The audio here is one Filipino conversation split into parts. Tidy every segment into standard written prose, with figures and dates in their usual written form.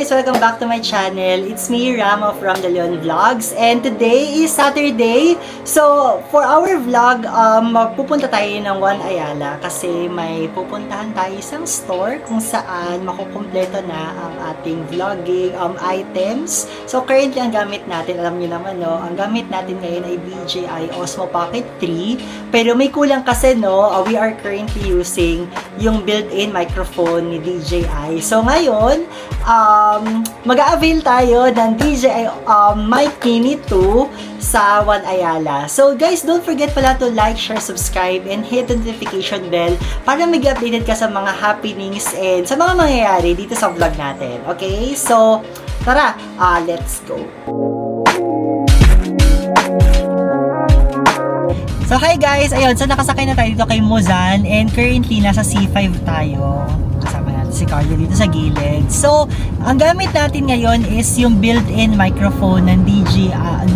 guys! Welcome back to my channel. It's me, Rama from The Leon Vlogs. And today is Saturday. So, for our vlog, pupunta tayo ng One Ayala kasi may pupuntahan tayo isang store kung saan makukumpleto na ang ating vlogging items. So, currently ang gamit natin, alam niyo naman, no? Ang gamit natin ngayon ay DJI Osmo Pocket 3. Pero may kulang kasi, no? We are currently using yung built-in microphone ni DJI. So, ngayon, mag-a-avail tayo ng DJI Mic Mini 2 sa One Ayala. So guys, don't forget pala to like, share, subscribe, and hit the notification bell para mag-updated ka sa mga happenings and sa mga mangyayari dito sa vlog natin. Okay? So, tara, let's go! So hi guys, ayun, so nakasakay na tayo dito kay Mozan and currently nasa C5 tayo. Kasama natin si Carlo dito sa gilid. So, ang gamit natin ngayon is yung built-in microphone ng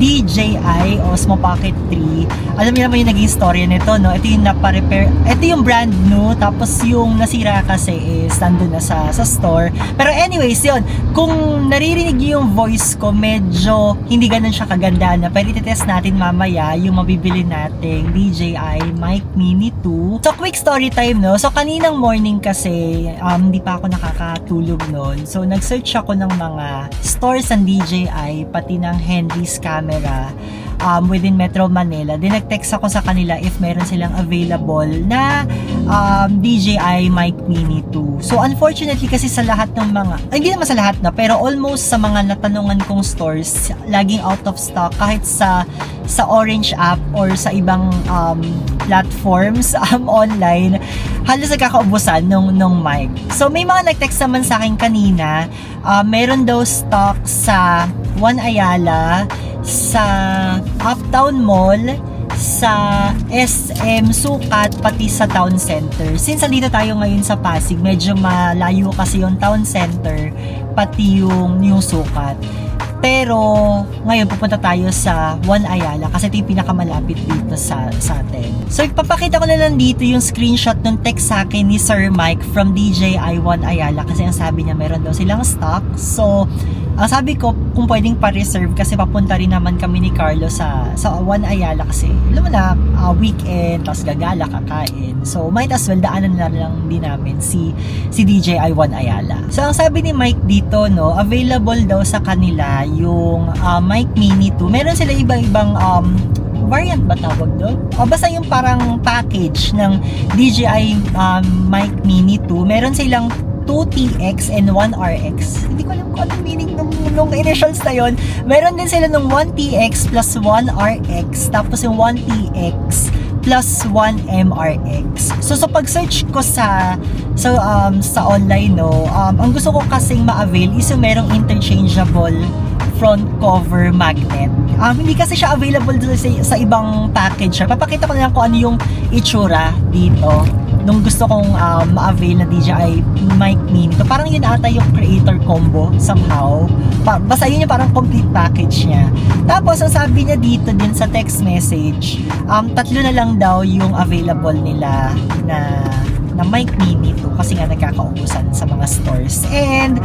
DJI Osmo Pocket 3. Alam niyo naman yung naging story nito, no? Ito yung napa-repair, ito yung brand new, tapos yung nasira kasi is nandun na sa store. Pero anyways, yun, kung naririnig niyo yung voice ko, medyo hindi ganun siya kaganda na, pero itetest natin mamaya yung mabibili nating DJI Mic Mini 2. So, quick story time, no? So, kaninang morning kasi, hindi pa ako nakakatulog noon. So, nag-search ako ng mga stores ng DJI, pati ng Henry's camera within Metro Manila. Then, nag-text ako sa kanila if meron silang available na DJI Mic Mini 2. So, unfortunately, kasi sa lahat ng mga, hindi naman sa lahat na, pero almost sa mga natanungan kong stores, laging out of stock, kahit sa Orange app or sa ibang platforms online, halos nagkakaubusan nung mic. So, may mga nag-text naman sa akin kanina, meron daw stock sa One Ayala, sa Uptown Mall, sa SM Sukat, pati sa Town Center. Since andito tayo ngayon sa Pasig, medyo malayo kasi yung Town Center, pati yung Sukat. Pero ngayon pupunta tayo sa One Ayala kasi ito yung pinakamalapit dito sa atin. So ipapakita ko na lang dito yung screenshot ng text sa akin ni Sir Mike from DJI One Ayala kasi ang sabi niya meron daw silang stock. So ang sabi ko kung pwedeng pa-reserve kasi papunta rin naman kami ni Carlo sa One Ayala kasi alam mo na weekend tapos gagala kakain. So might as well daanan na lang din namin si DJI One Ayala. So ang sabi ni Mike dito, no, available daw sa kanila yung Mic Mini 2. Meron sila iba-ibang variant ba tawag doon? Basta yung parang package ng DJI Mic Mini 2. Meron silang 2TX and 1RX. Hindi ko alam kung anong meaning nung initials na yun. Meron din sila nung 1TX plus 1RX. Tapos yung 1TX plus 1MRX. So pag-search ko sa online, no, ang gusto ko kasing ma-avail is yung merong interchangeable front cover magnet. Hindi kasi siya available sa ibang package. Papakita ko na lang kung ano yung itsura dito nung gusto kong ma-avail na DJI Mic Mini. So, parang yun ata yung creator combo somehow. Basta yun yung parang complete package niya. Tapos, ang sabi niya dito din sa text message, 3 na lang daw yung available nila na Mic Mini 2 kasi nga nagkakaubusan sa mga stores. And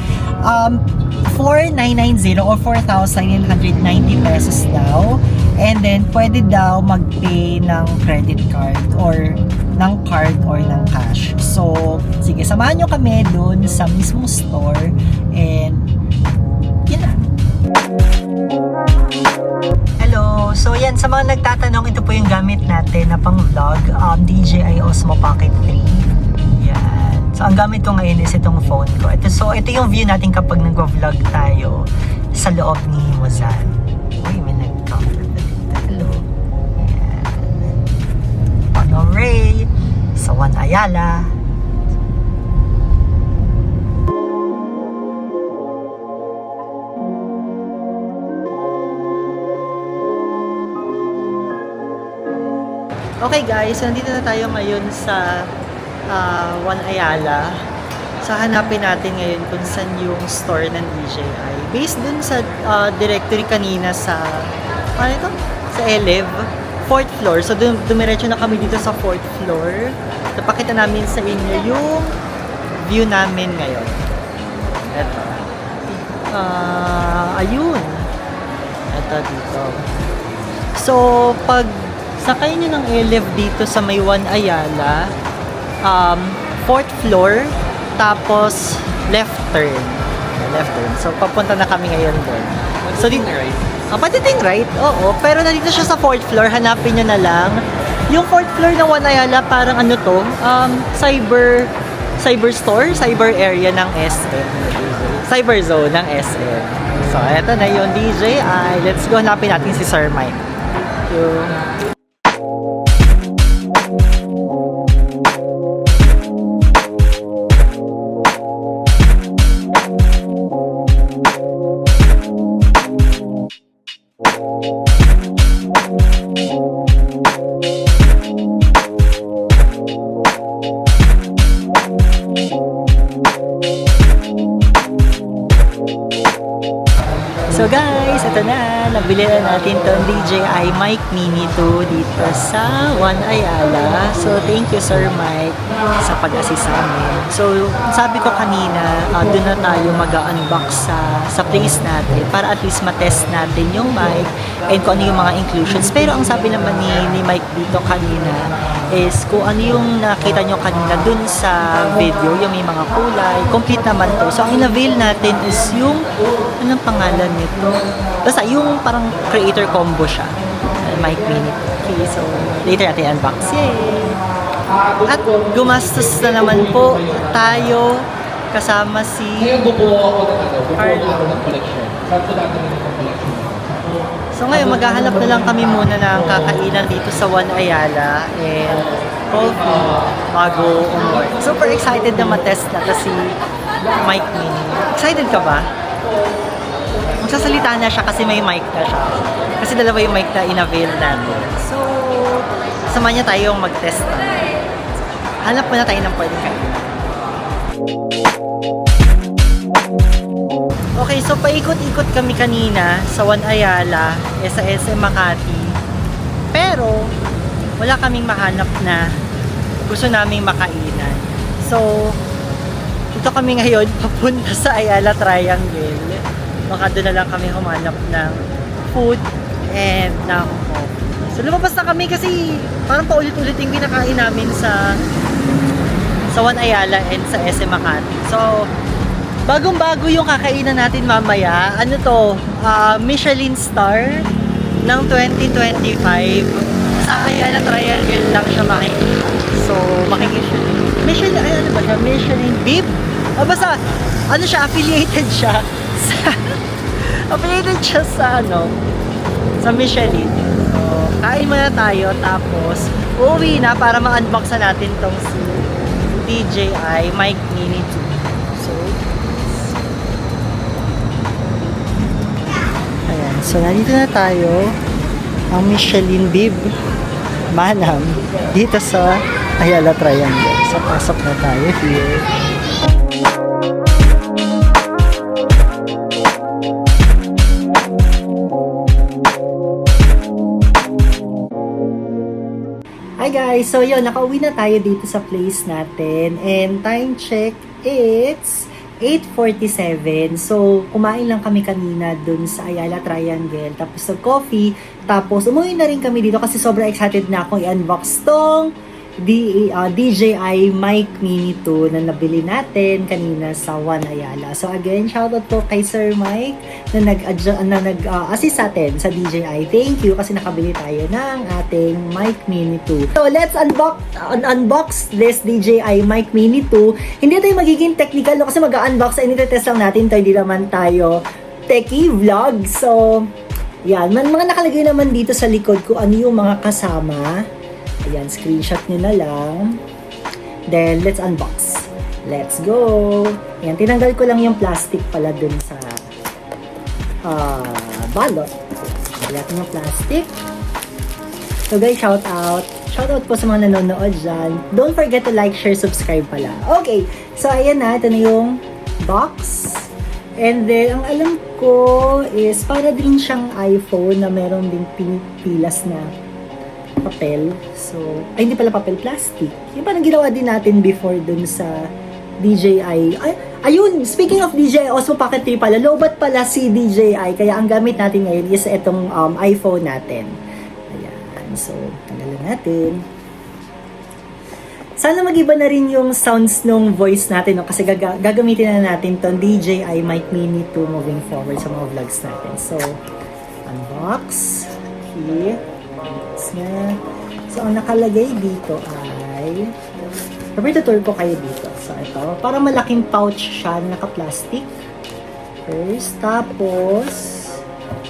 4,990 or 4,990 pesos daw. And then pwede daw mag-pay ng credit card or ng card or ng cash. So, sige, samahan nyo kami dun sa mismong store and yun na. Hello! So yan, sa mga nagtatanong, ito po yung gamit natin na pang vlog, DJI Osmo Pocket 3. Yan. So ang gamit ko ngayon is itong phone ko. Ito yung view natin kapag nag-vlog tayo sa loob ni Mozan. Uy, may nag-comment na dito. Hello. Yan. Ray sa One Ayala. Okay guys, so nandito na tayo ngayon sa One Ayala. So hanapin natin ngayon kung saan yung store ng DJI. Based dun sa directory kanina sa sa Elev, 4th floor. So dumiretso na kami dito sa 4th floor. Napakita namin sa inyo yung view namin ngayon. Ito. Ayun. Ito dito. So, pag sakay nyo ng LF dito sa may One Ayala, 4th floor, tapos left turn. Left turn. So, papunta na kami ngayon doon. So, dito, patiting right? Oo. Pero nandito siya sa 4th floor, hanapin nyo na lang. Yung 4th floor ng One Ayala, parang ano to, cyber store, cyber area ng SM. Cyber zone ng SM. So, eto na yung DJI. Let's go, hanapin natin si Sir Mike. Thank you. So guys, ito na. Nabili na natin itong DJI Mic Mini 2 dito sa One Ayala. So thank you Sir Mike sa pag-assist sa amin. So sabi ko kanina, doon na tayo mag-unbox sa place natin para at least matest natin yung mic and kung ano yung mga inclusions. Pero ang sabi naman ni Mike dito kanina is kung ano yung nakita nyo kanina dun sa video, yung may mga kulay, complete naman to. So ang in-avail natin is yung, anong pangalan nito? Basta yung parang creator combo siya. Mic Mini. Okay, so later natin unbox. Yay! At gumastos na naman po tayo kasama si Carlo. So ngayon, maghahanap na lang kami muna ng kakainan dito sa One Ayala and coffee bago umuwi. Super excited na matest na si Mic Mini. Excited ka ba? Magsasalita na siya kasi may mic na siya. Kasi dalawa yung mic na in-avail natin. So, sama niya tayong mag-test na. Hanap muna tayo ng pwedeng kainan. Okay, so paikot-ikot kami kanina sa One Ayala, sa SM Makati. Pero, wala kaming mahanap na gusto naming makainan. So, dito kami ngayon papunta sa Ayala Triangle. Baka doon na lang kami humanap ng food and ng coffee. So, lumabas na kami kasi parang paulit-ulit yung kinakain namin sa One Ayala and sa SM Makati. So, bagong-bago yung kakainan natin mamaya. Ano to? Michelin Star ng 2025. Sa Ayala Triangle lang siya makikita. So, makikita. Michelin, ano ba siya? Michelin Bib? O basta, ano siya? Affiliated siya sa Michelin. So, kain muna tayo tapos uwi na para ma-unbox na natin tong si DJI Mic Mini 2. So, ayan. So, nandito na tayo ang Michelin Bib Manam dito sa Ayala Triangle. So, pasok na tayo here. Hi guys! So yun, nakauwi na tayo dito sa place natin and time check, it's 8:47. So, kumain lang kami kanina dun sa Ayala Triangle, tapos nag-coffee, tapos umuwi na rin kami dito kasi sobrang excited na akong i-unbox tong DJI Mic Mini 2 na nabili natin kanina sa One Ayala. So again, shoutout po kay Sir Mike na nag-assist sa atin sa DJI. Thank you kasi nakabili tayo ng ating Mic Mini 2. So let's unbox this DJI Mic Mini 2. Hindi tayo magiging technical kasi mag-unbox and iti-test lang natin to. Hindi naman tayo techie vlog. So yan, mga nakalagay naman dito sa likod ko ano yung mga kasama. Ayan, screenshot nyo na lang. Then, let's unbox. Let's go! Ayan, tinanggal ko lang yung plastic pala dun sa balot. Ayan yung plastic. So guys, shout out. Shout out po sa mga nanonood dyan. Don't forget to like, share, subscribe pala. Okay, so ayan na. Ito na yung box. And then, ang alam ko is para din siyang iPhone na meron ding pinipilas na papel. So, ay hindi pala papel, plastic. Yung parang ginawa din natin before dun sa DJI. Ay, ayun, speaking of DJI Osmo Pocket 3 pala, lowbat pala si DJI. Kaya ang gamit natin ngayon is itong iPhone natin. Ayan, so, tanggalan natin. Sana mag-iba na rin yung sounds nung voice natin, no? Kasi gagamitin na natin tong DJI Mic Mini 2 moving forward sa mga vlogs natin. So, unbox. Okay. Unbox na. So, ang nakalagay dito ay... Sabi, tutur ko kayo dito. So, ito. Para malaking pouch siya, naka-plastic. First. Tapos,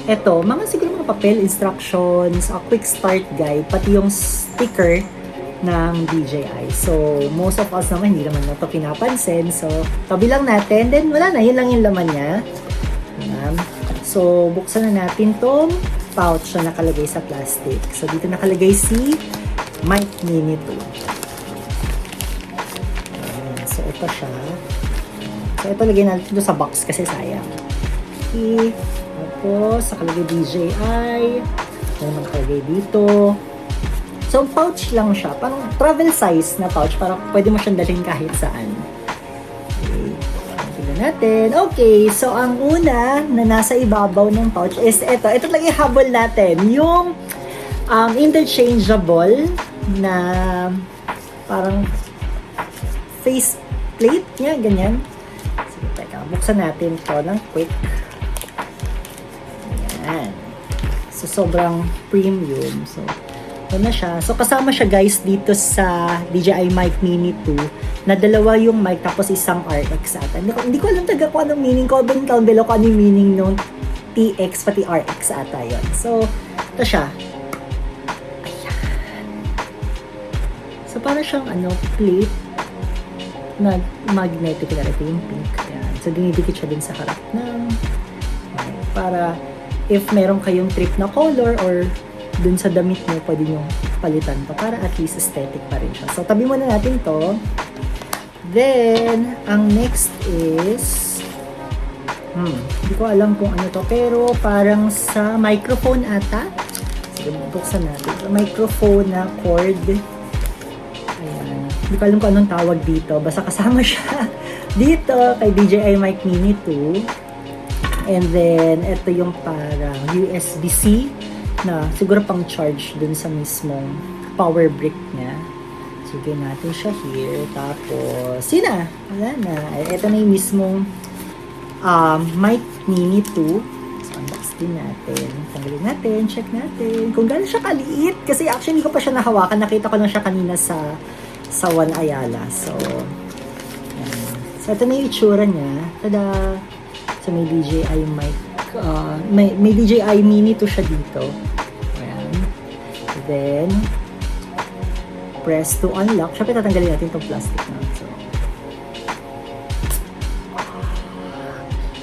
ito. Mga siguro mga papel, instructions, a quick start guide, pati yung sticker ng DJI. So, most of us naman, hindi naman na ito pinapansin. So, tabi lang natin. Then, wala na. Yun lang yung laman niya. Ayan. So, buksan na natin tong pouch na nakalagay sa plastic. So, dito nakalagay si Mic Mini 2. So, ito siya. So, ito lagay natin dito sa box kasi sayang. Okay. Tapos, nakalagay DJI. Ito nakalagay dito. So, pouch lang siya. Parang travel size na pouch. Parang pwede mo siyang dalhin kahit saan. Okay. Tignan natin. Okay. So, ang una na nasa ibabaw ng pouch is ito. Ito talaga yung habol natin. Yung interchangeable na parang face plate niya, ganyan. Sige, teka. Buksan natin to ng quick. Ayan. So, sobrang premium. So, ito na siya. So, kasama siya guys dito sa DJI Mic Mini 2 na dalawa yung mic tapos isang RX ata. Hindi ko alam taga kung anong meaning. Comment down below kung anong meaning nung TX pati RX ata yun. So, ito siya. Ayan. So, para siyang plate na magnetic na ito yung pink. Ayan. So, dinidikit siya din sa harap ng para if meron kayong trip na color or dun sa damit mo, pwede nyo palitan pa para at least aesthetic pa rin siya. So, tabi muna natin to. Then, ang next is hindi ko alam kung ano to, pero parang sa microphone ata. Sige, buksan natin. So, microphone na cord. Ayan. Hindi ko alam kung anong tawag dito. Basta kasama siya dito kay DJI Mic Mini 2. And then, ito yung parang USB-C na siguro pang charge dun sa mismong power brick niya. Sige natin siya here. Tapos, yun na. Wala na. Ito na yung mismong Mic Mini 2. So, unbox din natin. Tanggalin natin. Check natin. Kung gano'n siya kaliit. Kasi actually, hindi ko pa siya nahawakan. Nakita ko lang siya kanina sa One Ayala. So, yan. So, ito na yung itsura niya. Tada! So, may DJI mic. May DJI Mini 2 siya dito. Ayan. Then, press to unlock. Siyempre, tatanggalin natin itong plastic na. So,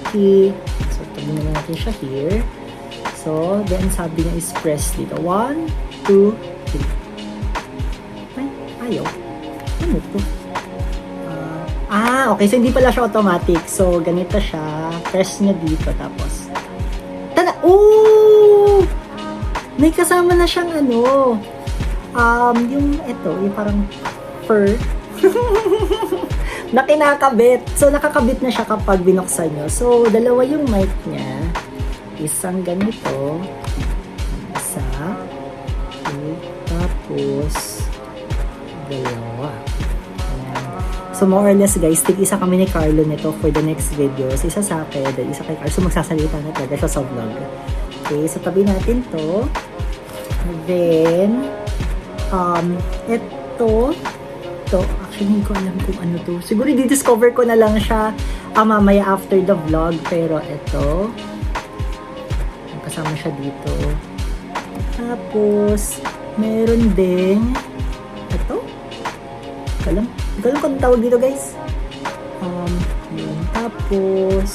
okay. So, tabi na natin siya here. So, then, sabi niya is press dito. 1, 2, 3. Ay, ayaw. Ano ito? Okay. So, hindi pala siya automatic. So, ganito siya. Press niya dito. Tapos, tada! Oh! May kasama na siyang yung ito, yung parang fur. na kinakabit. So, nakakabit na siya kapag binuksan nyo. So, dalawa yung mic niya. Isang ganito. Isa. Okay. Tapos, dalawa. So, more or less, guys, tig-isa kami ni Carlo nito for the next videos. Isa sa akin, then isa kay Carlo. So, magsasalita na talaga siya sa vlog. Okay, so tabi natin to. And then, ito, actually, hindi ko alam kung ano to. Siguro, di-discover ko na lang siya mamaya after the vlog. Pero, ito, kasama siya dito. Tapos, meron ding, ito, alam. Hindi ko alam kung tawag dito, guys. Yun. Tapos,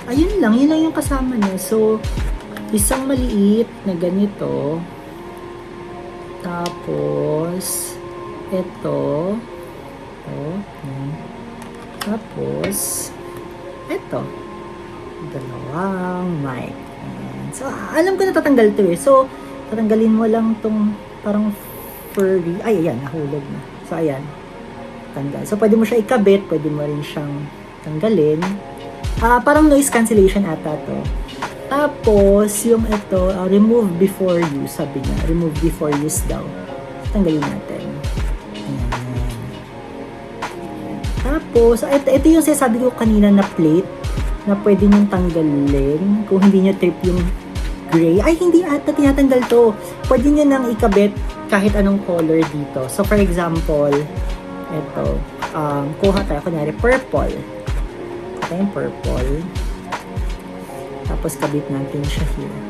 ayun lang. Yun lang yung kasama niya. So, isang maliit na ganito. Tapos, ito. Tapos, ito. Dalawang mic. Ayan. So, alam ko na tatanggal to eh. So, tatanggalin mo lang tong parang furry. Ay, ayan. Nahulog na. So, ayan. matatanggal. So, pwede mo siya ikabit, pwede mo rin siyang tanggalin. Parang noise cancellation ata to. Tapos, yung ito, remove before use, sabi niya. Remove before use daw. Tanggalin natin. Ayan. Tapos, ito yung sinasabi ko kanina na plate na pwede niyong tanggalin kung hindi niyo trip yung gray. Ay, hindi ata tinatanggal to. Pwede niyo nang ikabit kahit anong color dito. So, for example, ito, kuha tayo, kunyari, purple. Ito yung purple. Tapos, kabit natin siya here.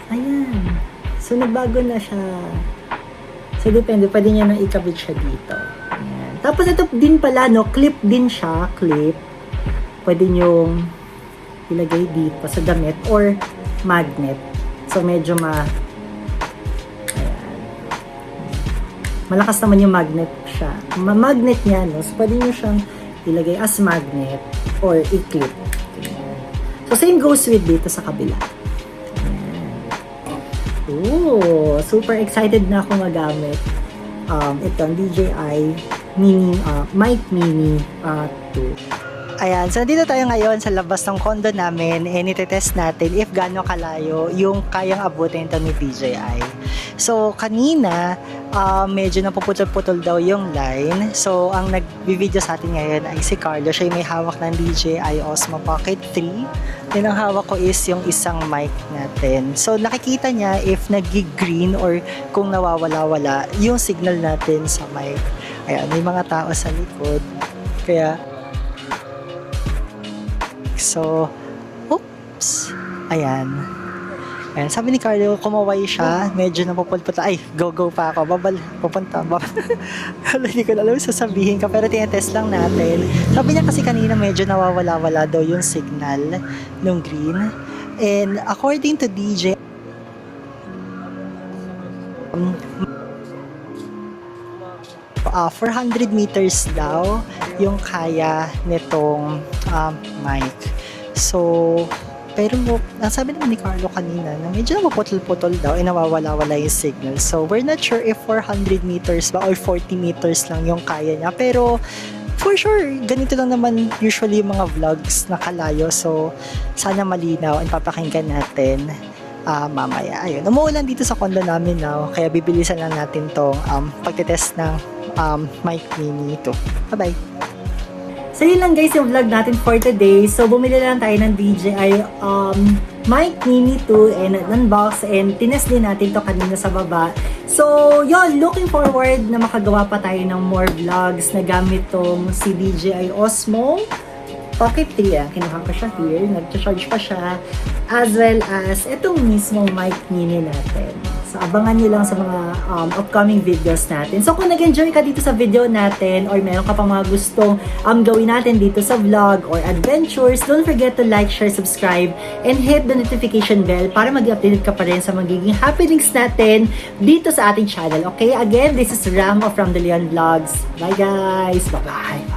Ayan. So, nagbago na siya. So, depende. Pwede niya nang ikabit siya dito. Ayan. Tapos, ito din pala, no? Clip din siya. Clip. Pwede niyong ilagay dito sa damit or magnet. So, medyo ayan. Malakas naman yung magnet siya. Magnet niya, no? So, pwede niyo siyang ilagay as magnet or i-clip. So, same goes with dito sa kabila. Ooh, super excited na ako magamit. Itong DJI Mini, Mic Mini 2. Ayan, so nandito tayo ngayon sa labas ng condo namin and itetest natin if gaano kalayo yung kayang abutin ito ni DJI. So, kanina, medyo napuputol-putol daw yung line. So, ang nag-video sa atin ngayon ay si Carlo. Siya yung may hawak ng DJI Osmo Pocket 3. Then, ang hawak ko is yung isang mic natin. So, nakikita niya if nag-green or kung nawawala-wala yung signal natin sa mic. Ayan, may mga tao sa likod. Kaya, so, oops, ayan. Ayan, sabi ni Carlo, kumaway siya, medyo napupulputa. Ay, go pa ako, pupunta. Hindi ko na alam sasabihin ka, pero tinetest lang natin. Sabi niya kasi kanina medyo nawawala-wala daw yung signal ng green. And according to DJ, 400 meters daw yung kaya nitong mic. So, pero sabi naman ni Carlo kanina na medyo napuputol-putol daw e nawawala-wala yung signal. So, we're not sure if 400 meters ba or 40 meters lang yung kaya niya. Pero, for sure, ganito lang naman usually yung mga vlogs na kalayo. So, sana malinaw and papakinggan natin mamaya. Ayun, umuulan dito sa condo namin now, kaya bibilisan lang natin tong pagtitest ng Mic Mini 2. Bye-bye! So yun lang guys yung vlog natin for today. So bumili lang tayo ng DJI Mic Mini 2 and unbox and tinest din natin to kanina sa baba. So yun, looking forward na makagawa pa tayo ng more vlogs na gamit tong si DJI Osmo Pocket 3. Kinuha ko siya here, nag-charge pa siya, as well as itong mismong Mic Mini natin. So, abangan nyo lang sa mga upcoming videos natin. So, kung nag-enjoy ka dito sa video natin or meron ka pang mga gustong gawin natin dito sa vlog or adventures, don't forget to like, share, subscribe, and hit the notification bell para mag-update ka pa rin sa magiging happenings natin dito sa ating channel. Okay? Again, this is Ram of From The Leon Vlogs. Bye guys! Bye-bye!